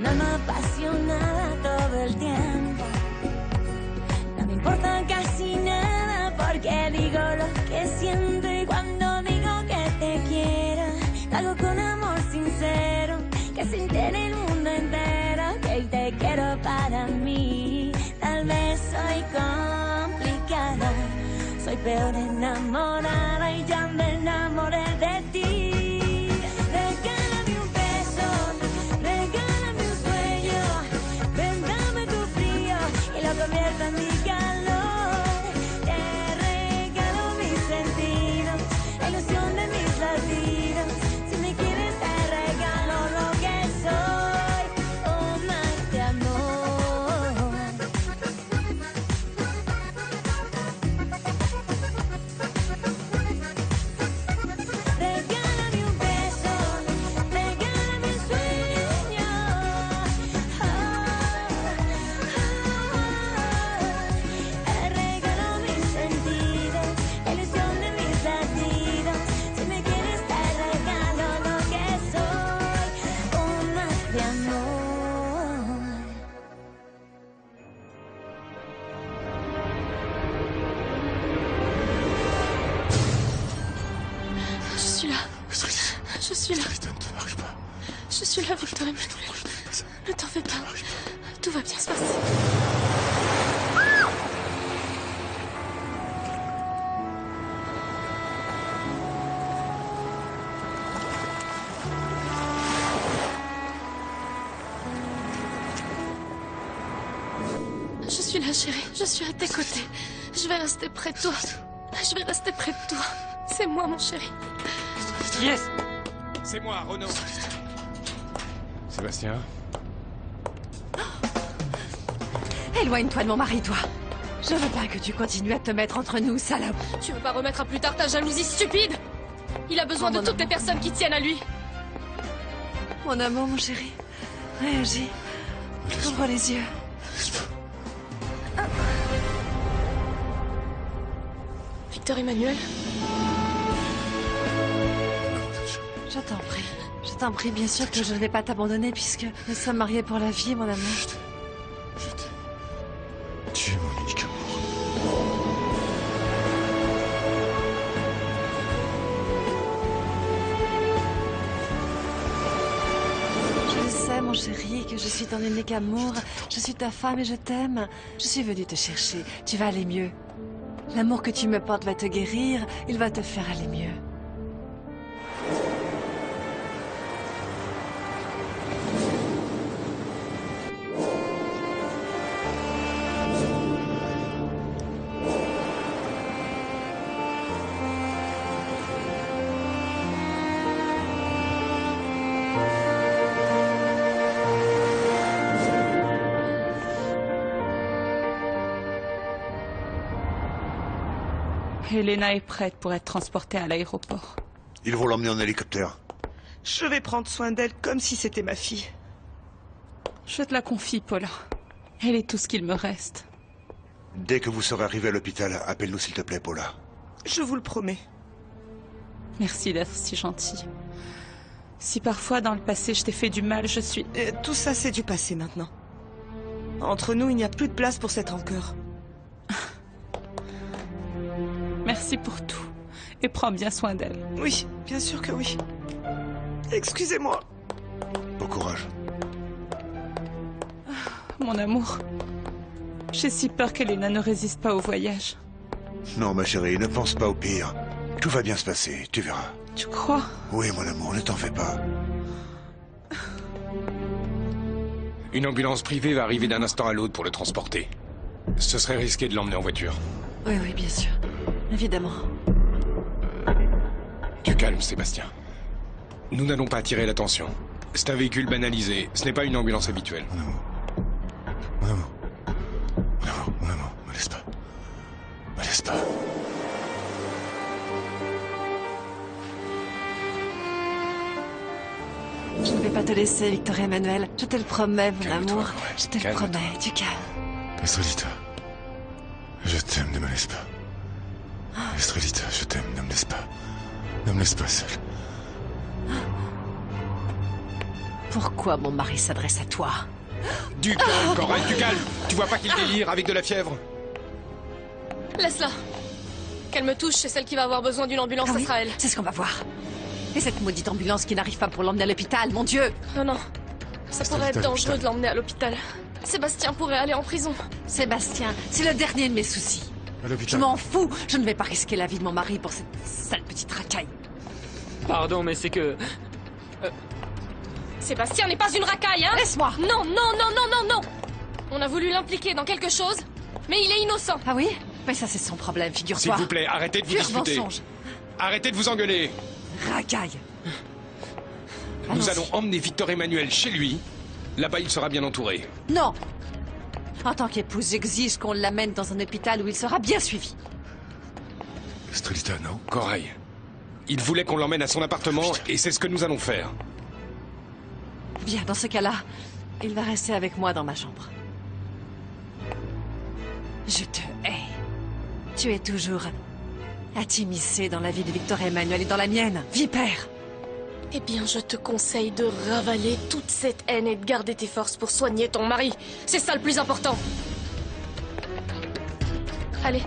alma apasionada todo el tiempo. No me importa casi nada porque digo lo que siento y cuando digo que te quiero, lo hago con amor sincero, que se entere el mundo entero que te quiero para mí. Tal vez soy complicada, soy peor enamorada y ya me enamoré de ti. Regálame un beso, regálame un sueño, ven dame tu frío y lo convierto en mi calor. Te regalo mis sentidos, la ilusión de mis latidos. Si me quieres te regalo lo que soy, un mar de amor. Regálame un beso, regálame un sueño. Te regalo mis sentidos, la ilusión de mis latidos. Si me quieres te regalo lo que soy, un mar de amor. Je suis là. Estrelita, Je suis là. Estrelita, ne te marie pas. Je suis là, Victor Emmanuel. Ne t'en fais pas. Tout va bien se passer. Je suis là, chérie. Je suis à tes côtés. Je vais rester près de toi. Je vais rester près de toi. C'est moi, mon chéri. Yes. C'est moi, Renaud. Sébastien, Éloigne-toi de mon mari, toi. Je veux pas que tu continues à te mettre entre nous, salope. Tu veux pas remettre à plus tard ta jalousie stupide? Il a besoin Oh, de mon toutes les amour. personnes qui tiennent à lui. Mon amour, mon chéri. Réagis. Ouvre les yeux. Victor Emmanuel, Je t'en prie. Je t'en prie, bien sûr que je ne vais pas t'abandonner puisque nous sommes mariés pour la vie, mon amour. je t'aime. Tu es mon unique amour. Je le sais, mon chéri, que je suis ton unique amour. Je suis ta femme et je t'aime. Je suis venue te chercher. Tu vas aller mieux. L'amour que tu me portes va te guérir. Il va te faire aller mieux. Elena est prête pour être transportée à l'aéroport. Ils vont l'emmener en hélicoptère. Je vais prendre soin d'elle comme si c'était ma fille. Je te la confie, Paula. Elle est tout ce qu'il me reste. Dès que vous serez arrivé à l'hôpital, appelle-nous s'il te plaît, Paula. Je vous le promets. Merci d'être si gentil. Si parfois dans le passé je t'ai fait du mal, je suis... Tout ça, c'est du passé maintenant. Entre nous, il n'y a plus de place pour cette rancœur. Merci pour tout. Et prends bien soin d'elle. Oui, bien sûr que oui. Excusez-moi. Bon courage. Mon amour, j'ai si peur qu'Elena ne résiste pas au voyage. Non, ma chérie, ne pense pas au pire. Tout va bien se passer, tu verras. Tu crois? Oui, mon amour, ne t'en fais pas. Une ambulance privée va arriver d'un instant à l'autre pour le transporter. Ce serait risqué de l'emmener en voiture. Oui, oui, bien sûr. Évidemment. Du calme, Sébastien. Nous n'allons pas attirer l'attention. C'est un véhicule banalisé, ce n'est pas une ambulance habituelle. Mon amour. Mon amour. Mon amour, mon amour, me laisse pas. Me laisse pas. Je ne vais pas te laisser, Victor Emmanuel. Je te le promets, mon Calme-toi, amour. ouais, Je te le calme-toi. promets, du calme. Estrelita. Je t'aime, ne me laisse pas. Estrelita, je t'aime, ne me laisse pas. Ne me laisse pas seule. Pourquoi mon mari s'adresse à toi? Du calme, Corail, du calme. Tu vois pas qu'il délire avec de la fièvre? Laisse-la. Qu'elle me touche, c'est celle qui va avoir besoin d'une ambulance, Ah ça oui, sera elle. c'est ce qu'on va voir. Et cette maudite ambulance qui n'arrive pas pour l'emmener à l'hôpital, mon Dieu! Non, non. Ça pourrait être dangereux de l'emmener à l'hôpital. Sébastien pourrait aller en prison. Sébastien, c'est le dernier de mes soucis. À Je l'hôpital. m'en fous. Je ne vais pas risquer la vie de mon mari pour cette sale petite racaille. Pardon, mais c'est que... Sébastien n'est pas une racaille, hein? Laisse-moi! Non, non, non, non, non, non! On a voulu l'impliquer dans quelque chose, mais il est innocent. Ah oui? Mais ça, c'est son problème, S'il figure-toi. vous plaît, arrêtez de vous Pur disputer. mensonge. Arrêtez de vous engueuler. Racaille. Nous Allons-y. allons emmener Victor Emmanuel chez lui. Là-bas, il sera bien entouré. Non! En tant qu'épouse, j'exige qu'on l'amène dans un hôpital où il sera bien suivi. Strelita, non? Corail, il voulait qu'on l'emmène à son appartement et c'est ce que nous allons faire. Bien, dans ce cas-là, il va rester avec moi dans ma chambre. Je te hais. Tu es toujours à t'immiscer dans la vie de Victor Emmanuel et dans la mienne, vipère. Eh bien, je te conseille de ravaler toute cette haine et de garder tes forces pour soigner ton mari. C'est ça le plus important. Allez.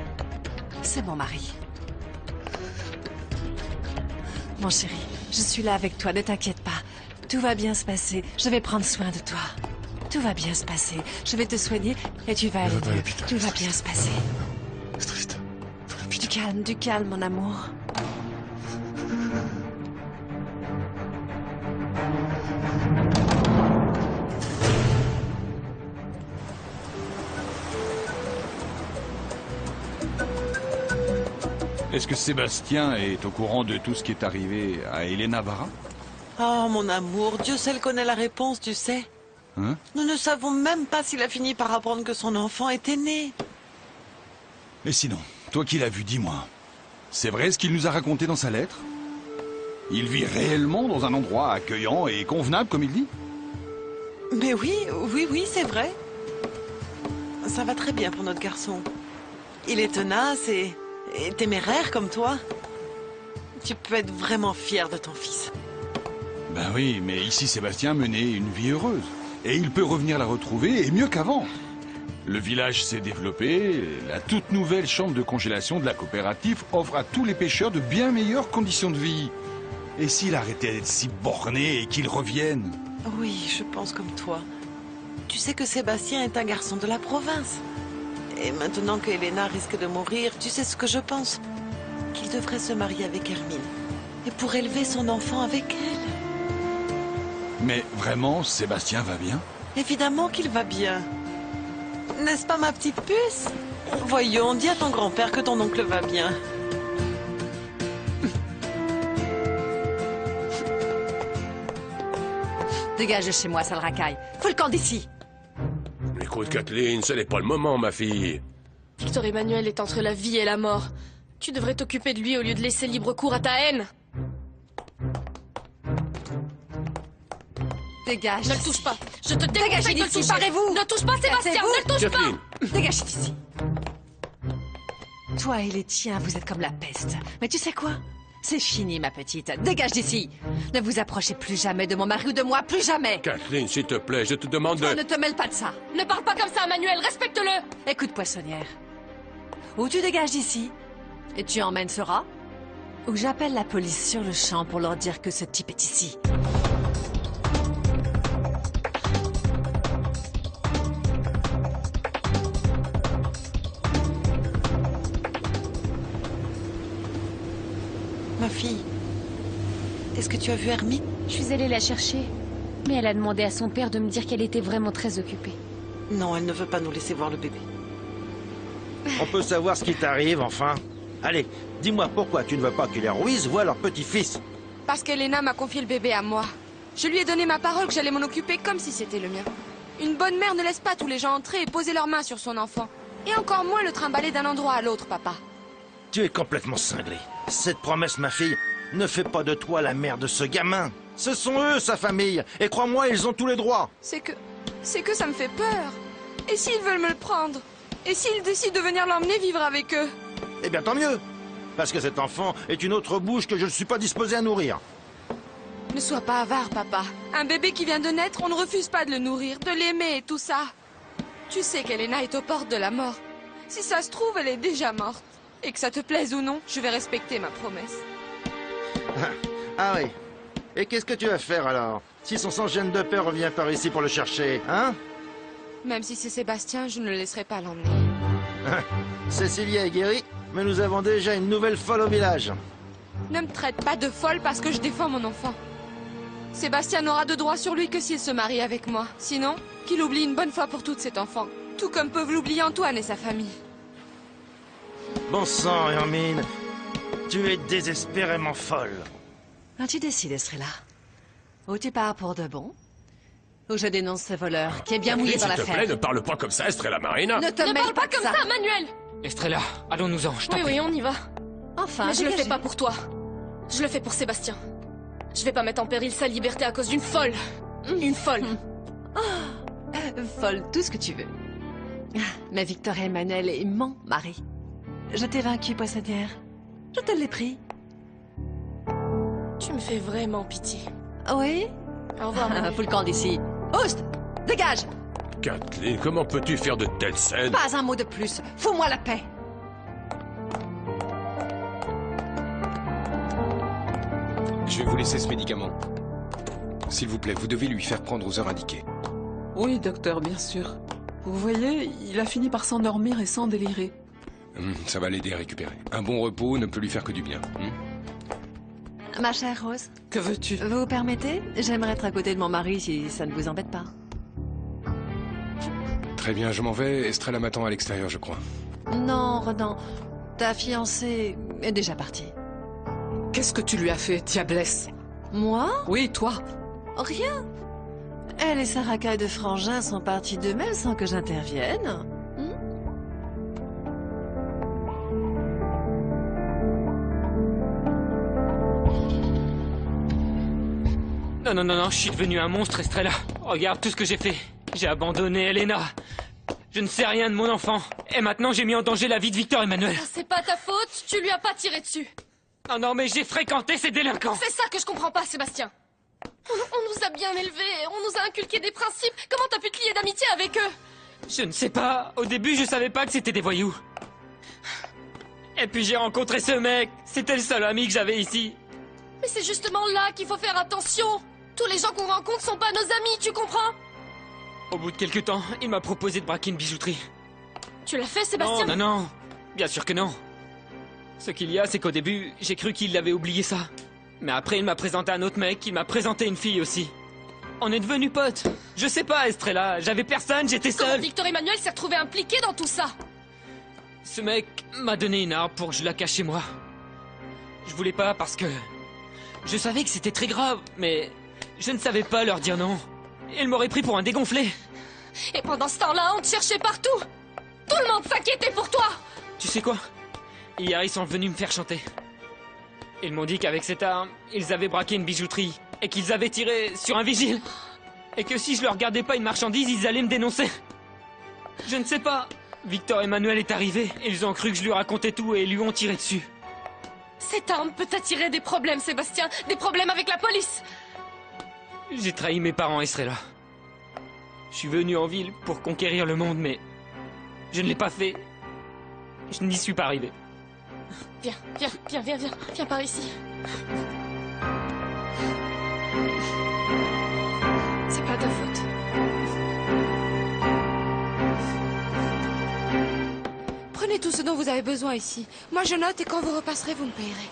C'est mon mari. Mon chéri, je suis là avec toi, ne t'inquiète pas. Tout va bien se passer, je vais prendre soin de toi. Tout va bien se passer, je vais te soigner et tu vas Ne aller va pas à mieux. l'hôpital, Tout va Strelita. bien se passer. Strelita, va à l'hôpital. Du calme, mon amour. Est-ce que Sébastien est au courant de tout ce qui est arrivé à Elena Barra? Oh, mon amour, Dieu seul connaît la réponse, tu sais. Hein? Nous ne savons même pas s'il a fini par apprendre que son enfant était né. Et sinon, toi qui l'as vu, dis-moi. C'est vrai ce qu'il nous a raconté dans sa lettre? Il vit réellement dans un endroit accueillant et convenable, comme il dit? Mais oui, c'est vrai. Ça va très bien pour notre garçon. Il est tenace et téméraire comme toi. Tu peux être vraiment fier de ton fils. Ben oui, mais ici Sébastien menait une vie heureuse. Et il peut revenir la retrouver, et mieux qu'avant. Le village s'est développé, la toute nouvelle chambre de congélation de la coopérative offre à tous les pêcheurs de bien meilleures conditions de vie. Et s'il arrêtait d'être si borné et qu'il revienne? Oui, je pense comme toi. Tu sais que Sébastien est un garçon de la province. Et maintenant que Elena risque de mourir, tu sais ce que je pense? Qu'il devrait se marier avec Hermine. Et pour élever son enfant avec elle. Mais vraiment, Sébastien va bien? Évidemment qu'il va bien. N'est-ce pas, ma petite puce? Voyons, dis à ton grand-père que ton oncle va bien. Dégage de chez moi, sale racaille. Fous le camp d'ici. Écoute, Kathleen, ce n'est pas le moment, ma fille. Victor Emmanuel est entre la vie et la mort. Tu devrais t'occuper de lui au lieu de laisser libre cours à ta haine. Dégage. Ne le touche pas. Je te Dégagez déconseille de le d'ici, toucher. parez-vous. Ne touche pas Sébastien, Cassez-vous. ne le touche Kathleen, pas. Dégagez d'ici. Toi et les tiens, vous êtes comme la peste. Mais tu sais quoi? C'est fini, ma petite. Dégage d'ici. Ne vous approchez plus jamais de mon mari ou de moi, plus jamais. Kathleen, s'il te plaît, je te demande Toi, de... ne te mêle pas de ça. Ne parle pas comme ça, Emmanuel, respecte-le. Écoute, poissonnière. Ou tu dégages d'ici, et tu emmènes ce rat, ou j'appelle la police sur le champ pour leur dire que ce type est ici. Ma fille, est-ce que tu as vu Hermine? Je suis allée la chercher, mais elle a demandé à son père de me dire qu'elle était vraiment très occupée. Non, elle ne veut pas nous laisser voir le bébé. On peut savoir ce qui t'arrive, enfin. Allez, dis-moi pourquoi tu ne veux pas que les Ruiz voient leur petit-fils. Parce qu'Elena m'a confié le bébé à moi. Je lui ai donné ma parole que j'allais m'en occuper comme si c'était le mien. Une bonne mère ne laisse pas tous les gens entrer et poser leurs mains sur son enfant. Et encore moins le trimballer d'un endroit à l'autre, papa. Tu es complètement cinglé. Cette promesse, ma fille, ne fait pas de toi la mère de ce gamin. Ce sont eux, sa famille. Et crois-moi, ils ont tous les droits. C'est que ça me fait peur. Et s'ils veulent me le prendre? Et s'ils décident de venir l'emmener vivre avec eux? Eh bien, tant mieux. Parce que cet enfant est une autre bouche que je ne suis pas disposé à nourrir. Ne sois pas avare, papa. Un bébé qui vient de naître, on ne refuse pas de le nourrir, de l'aimer et tout ça. Tu sais qu'Elena est aux portes de la mort. Si ça se trouve, elle est déjà morte. Et que ça te plaise ou non, je vais respecter ma promesse. Ah oui. Et qu'est-ce que tu vas faire alors? Si son sang-gêne de père revient par ici pour le chercher, hein? Même si c'est Sébastien, je ne le laisserai pas l'emmener. Cécilia est guérie, mais nous avons déjà une nouvelle folle au village. Ne me traite pas de folle parce que je défends mon enfant. Sébastien n'aura de droit sur lui que s'il se marie avec moi. Sinon, qu'il oublie une bonne fois pour toutes cet enfant. Tout comme peuvent l'oublier Antoine et sa famille. Bon sang, Hermine. Tu es désespérément folle. Ah, tu décides, Estrella. Ou tu pars pour de bon, ou je dénonce ce voleur qui est bien mouillé dans S'il te l'affaire. plaît, ne parle pas comme ça, Estrella Marina. Ne te Ne mêle parle pas de comme ça, Manuel. Estrella, allons-nous-en, je t'en Oui, prie. oui, on y va. Enfin, Mais je le dégagez. fais pas pour toi. Je le fais pour Sébastien. Je vais pas mettre en péril sa liberté à cause d'une folle. Une folle. Folle, tout ce que tu veux. Mais Victor Emmanuel est mon mari. Je t'ai vaincu, poissonnière. Je te l'ai pris. Tu me fais vraiment pitié. Oui? Au revoir, Manuel. Fous le camp d'ici. Oust! Dégage! Kathleen, comment peux-tu faire de telles scènes? Pas un mot de plus. Fous-moi la paix. Je vais vous laisser ce médicament. S'il vous plaît, vous devez lui faire prendre aux heures indiquées. Oui, docteur, bien sûr. Vous voyez, il a fini par s'endormir et sans délirer. Ça va l'aider à récupérer. Un bon repos ne peut lui faire que du bien. Ma chère Rose. Que veux-tu? Vous permettez? J'aimerais être à côté de mon mari si ça ne vous embête pas. Très bien, je m'en vais. Estrella m'attend à l'extérieur, je crois. Non, Renan. Ta fiancée est déjà partie. Qu'est-ce que tu lui as fait, diablesse? Moi? Oui, toi. Rien. Elle et sa racaille de frangins sont partis d'eux-mêmes sans que j'intervienne. Non, non, non, non, je suis devenu un monstre, Estrella. Regarde tout ce que j'ai fait. J'ai abandonné Elena. Je ne sais rien de mon enfant. Et maintenant, j'ai mis en danger la vie de Victor Emmanuel. Ah, c'est pas ta faute, tu lui as pas tiré dessus. Non, non, mais j'ai fréquenté ces délinquants. C'est ça que je comprends pas, Sébastien. On nous a bien élevés, on nous a inculqué des principes. Comment t'as pu te lier d'amitié avec eux? Je ne sais pas. Au début, je savais pas que c'était des voyous. Et puis j'ai rencontré ce mec. C'était le seul ami que j'avais ici. Mais c'est justement là qu'il faut faire attention. Tous les gens qu'on rencontre sont pas nos amis, tu comprends? Au bout de quelques temps, il m'a proposé de braquer une bijouterie. Tu l'as fait, Sébastien? Non, non, non. Bien sûr que non. Ce qu'il y a, c'est qu'au début, j'ai cru qu'il avait oublié ça. Mais après, il m'a présenté un autre mec, il m'a présenté une fille aussi. On est devenus potes. Je sais pas, Estrella, j'avais personne, j'étais Comment seul. Victor Emmanuel s'est retrouvé impliqué dans tout ça? Ce mec m'a donné une arme pour que je la cache chez moi. Je voulais pas parce que... Je savais que c'était très grave, mais... Je ne savais pas leur dire non. Ils m'auraient pris pour un dégonflé. Et pendant ce temps-là, on te cherchait partout. Tout le monde s'inquiétait pour toi. Tu sais quoi? Hier, ils sont venus me faire chanter. Ils m'ont dit qu'avec cette arme, ils avaient braqué une bijouterie et qu'ils avaient tiré sur un vigile. Et que si je leur gardais pas une marchandise, ils allaient me dénoncer. Je ne sais pas. Victor Emmanuel est arrivé. Ils ont cru que je lui racontais tout et lui ont tiré dessus. Cette arme peut attirer des problèmes, Sébastien. Des problèmes avec la police. J'ai trahi mes parents, Estrella. Je suis venu en ville pour conquérir le monde, mais... Je ne l'ai pas fait. Je n'y suis pas arrivé. Viens, viens, viens, viens, viens. Viens par ici. C'est pas ta faute. Prenez tout ce dont vous avez besoin ici. Moi, je note et quand vous repasserez, vous me payerez.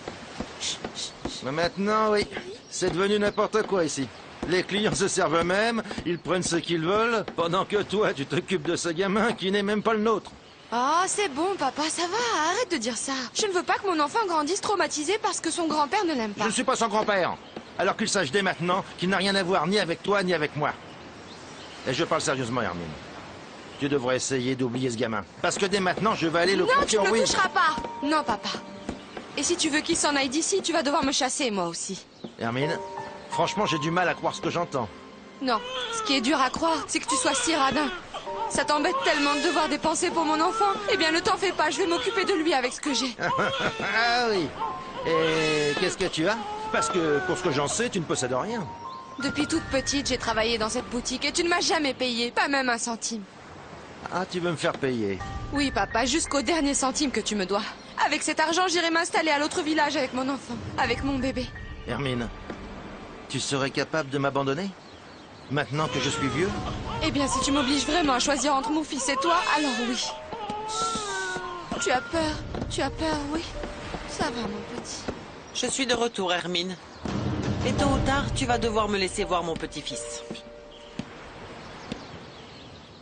Mais maintenant, oui. C'est devenu n'importe quoi ici. Les clients se servent eux-mêmes, ils prennent ce qu'ils veulent, pendant que toi, tu t'occupes de ce gamin qui n'est même pas le nôtre. Ah, c'est bon, papa, ça va, arrête de dire ça. Je ne veux pas que mon enfant grandisse traumatisé parce que son grand-père ne l'aime pas. Je ne suis pas son grand-père. Alors qu'il sache dès maintenant qu'il n'a rien à voir ni avec toi ni avec moi. Et je parle sérieusement, Hermine. Tu devrais essayer d'oublier ce gamin. Parce que dès maintenant, je vais aller le Non, tu confier ne en le Will. toucheras pas. Non, papa. Et si tu veux qu'il s'en aille d'ici, tu vas devoir me chasser, moi aussi. Hermine, franchement, j'ai du mal à croire ce que j'entends. Non, ce qui est dur à croire, c'est que tu sois si radin. Ça t'embête tellement de devoir dépenser pour mon enfant. Eh bien, ne t'en fais pas, je vais m'occuper de lui avec ce que j'ai. Ah oui. Et qu'est-ce que tu as? Parce que, pour ce que j'en sais, tu ne possèdes rien. Depuis toute petite, j'ai travaillé dans cette boutique et tu ne m'as jamais payé, pas même un centime. Ah, tu veux me faire payer? Oui, papa, jusqu'au dernier centime que tu me dois. Avec cet argent, j'irai m'installer à l'autre village avec mon enfant, avec mon bébé. Hermine, tu serais capable de m'abandonner? Maintenant que je suis vieux? Eh bien, si tu m'obliges vraiment à choisir entre mon fils et toi, alors oui. Tu as peur, oui. Ça va, mon petit. Je suis de retour, Hermine. Et tôt ou tard, tu vas devoir me laisser voir mon petit-fils.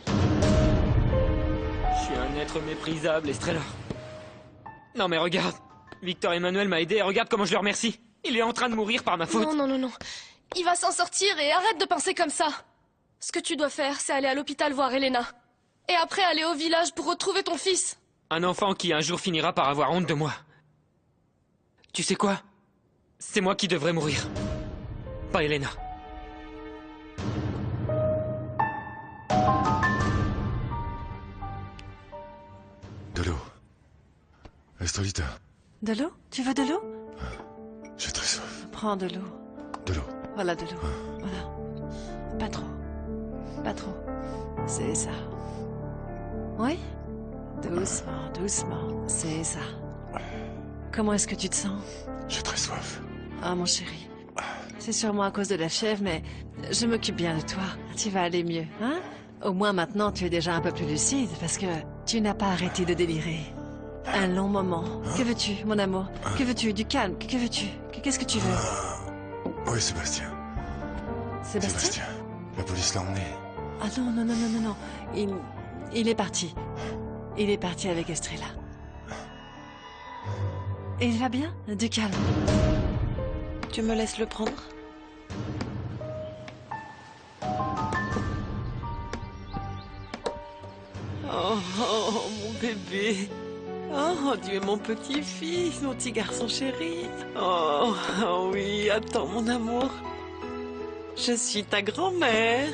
Je suis un être méprisable, Estrella. Non mais regarde, Victor Emmanuel m'a aidé et regarde comment je le remercie. Il est en train de mourir par ma faute. Non. Il va s'en sortir et arrête de penser comme ça. Ce que tu dois faire, c'est aller à l'hôpital voir Elena. Et après aller au village pour retrouver ton fils. Un enfant qui un jour finira par avoir honte de moi. Tu sais quoi? C'est moi qui devrais mourir. Pas Elena. De l'eau. Estrelita, De l'eau? Tu veux de l'eau? j'ai très soif. Prends de l'eau. De l'eau. Voilà de l'eau. Voilà. Pas trop. Pas trop. C'est ça. Oui? Doucement, doucement. C'est ça. Comment est-ce que tu te sens? J'ai très soif. Ah, mon chéri. C'est sûrement à cause de la chèvre, mais je m'occupe bien de toi. Tu vas aller mieux, hein? Au moins maintenant, tu es déjà un peu plus lucide, parce que tu n'as pas arrêté de délirer. Un long moment. Que veux-tu, mon amour? Que veux-tu? Du calme? Que veux-tu? Qu'est-ce que tu veux? Oui, Sébastien. Sébastien? La police l'a emmené. Ah non. Il est parti. Il est parti avec Estrella. Et il va bien? Du calme. Tu me laisses le prendre? Oh, mon bébé. Oh, tu es mon petit-fils, mon petit garçon chéri. Oh, oui, attends, mon amour. Je suis ta grand-mère.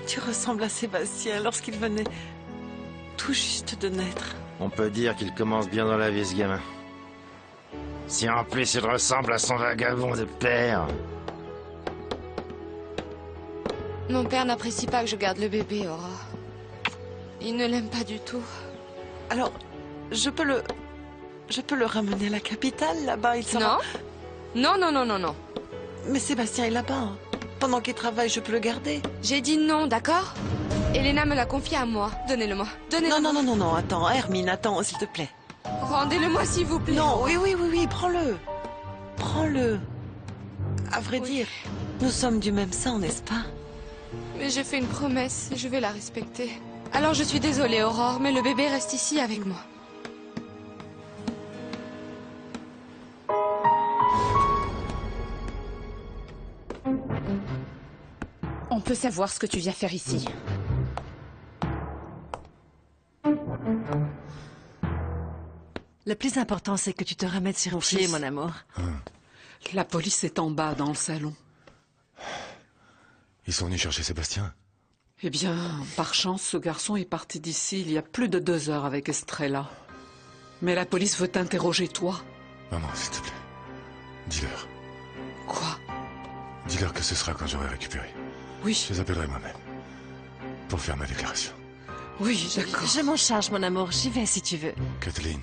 Tu ressembles à Sébastien lorsqu'il venait tout juste de naître. On peut dire qu'il commence bien dans la vie, ce gamin. Si en plus il ressemble à son vagabond de père. Mon père n'apprécie pas que je garde le bébé, Aurore. Il ne l'aime pas du tout. Alors, je peux le ramener à la capitale, là-bas, il sera... Non. Mais Sébastien est là-bas. Hein. Pendant qu'il travaille, je peux le garder. J'ai dit non, d'accord? Elena me l'a confié à moi. Donnez-le-moi. Donnez-le-moi. Non, attends, Hermine, attends, s'il te plaît. Rendez-le-moi, s'il vous plaît. Non, oui, prends-le. Prends-le. À vrai dire, nous sommes du même sang, n'est-ce pas? Mais j'ai fait une promesse et je vais la respecter. Alors je suis désolée, Aurore, mais le bébé reste ici avec moi. On peut savoir ce que tu viens faire ici. Le plus important, c'est que tu te remettes sur pied, mon amour. La police est en bas, dans le salon. Ils sont venus chercher Sébastien? Eh bien, par chance, ce garçon est parti d'ici il y a plus de 2 heures avec Estrella. Mais la police veut t'interroger, toi. Maman, s'il te plaît. Dis-leur. Quoi? Dis-leur que ce sera quand j'aurai récupéré. Oui. Je les appellerai moi-même. Pour faire ma déclaration. Oui, d'accord. Je m'en charge, mon amour. J'y vais si tu veux. Kathleen.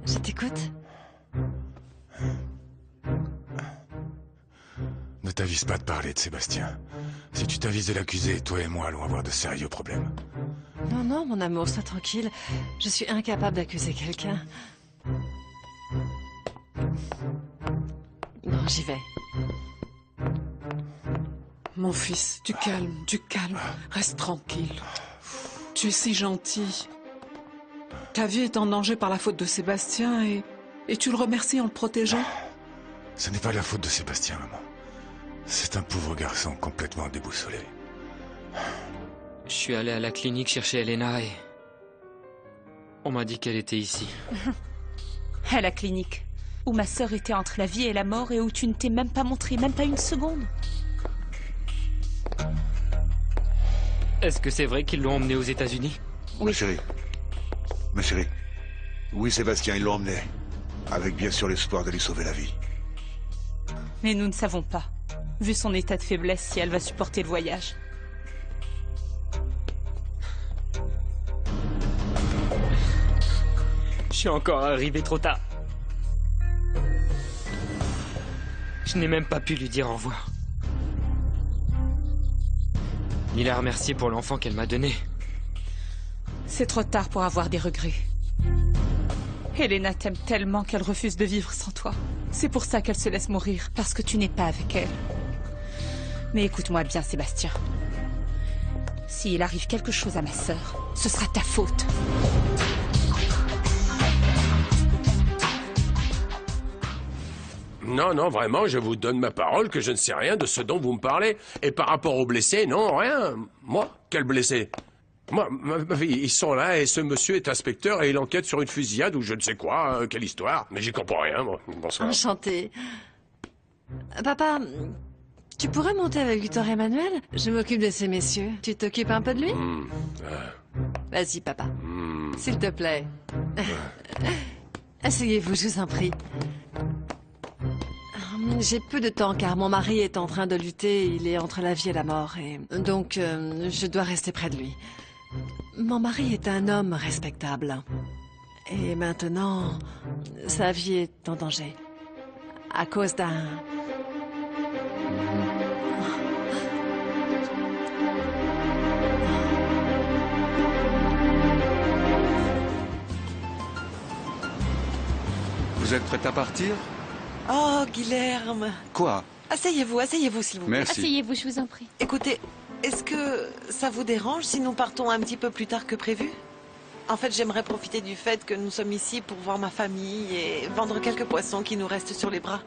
Je t'écoute. Ne t'avise pas de parler de Sébastien. Si tu t'avises de l'accuser, toi et moi allons avoir de sérieux problèmes. Non, mon amour, sois tranquille. Je suis incapable d'accuser quelqu'un. Non, j'y vais. Mon fils, du calme. Reste tranquille. Tu es si gentil. Ta vie est en danger par la faute de Sébastien et tu le remercies en le protégeant? Ce n'est pas la faute de Sébastien, maman. C'est un pauvre garçon complètement déboussolé. Je suis allé à la clinique chercher Elena et... on m'a dit qu'elle était ici. À la clinique, où ma sœur était entre la vie et la mort et où tu ne t'es même pas montré, même pas une seconde. Est-ce que c'est vrai qu'ils l'ont emmenée aux États-Unis? Oui. Ma chérie, Oui, Sébastien, ils l'ont emmené. Avec bien sûr l'espoir de lui sauver la vie. Mais nous ne savons pas, vu son état de faiblesse, si elle va supporter le voyage. Je suis encore arrivé trop tard. Je n'ai même pas pu lui dire au revoir. Ni la remercier pour l'enfant qu'elle m'a donné. C'est trop tard pour avoir des regrets. Elena t'aime tellement qu'elle refuse de vivre sans toi. C'est pour ça qu'elle se laisse mourir, parce que tu n'es pas avec elle. Mais écoute-moi bien, Sébastien. S'il arrive quelque chose à ma sœur, ce sera ta faute. Non, non, vraiment, je vous donne ma parole que je ne sais rien de ce dont vous me parlez. Et par rapport aux blessés, non, rien. Moi, quel blessé? Moi, ma fille, ils sont là et ce monsieur est inspecteur et il enquête sur une fusillade ou je ne sais quoi, quelle histoire. Mais j'y comprends rien, moi. Bonsoir. Enchantée. Papa, tu pourrais monter avec Victor Emmanuel? Je m'occupe de ces messieurs. Tu t'occupes un peu de lui? Vas-y, papa. S'il te plaît. Asseyez-vous, je vous en prie. J'ai peu de temps car mon mari est en train de lutter, il est entre la vie et la mort et donc je dois rester près de lui. Mon mari est un homme respectable et maintenant sa vie est en danger à cause d'un... Vous êtes prête à partir? Oh, Guilherme. Quoi? Asseyez-vous, s'il vous plaît. Merci. Asseyez-vous, je vous en prie. Écoutez, est-ce que ça vous dérange si nous partons un petit peu plus tard que prévu? En fait, j'aimerais profiter du fait que nous sommes ici pour voir ma famille et vendre quelques poissons qui nous restent sur les bras.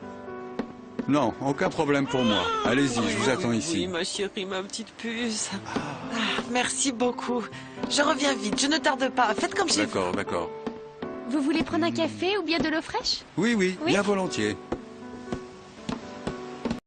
Non, aucun problème pour moi. Allez-y, je vous attends ici. Oui, ma chérie, ma petite puce. Ah, merci beaucoup. Je reviens vite, je ne tarde pas. Faites comme chez vous. D'accord, d'accord. Vous voulez prendre un café ou bien de l'eau fraîche? Oui, bien volontiers.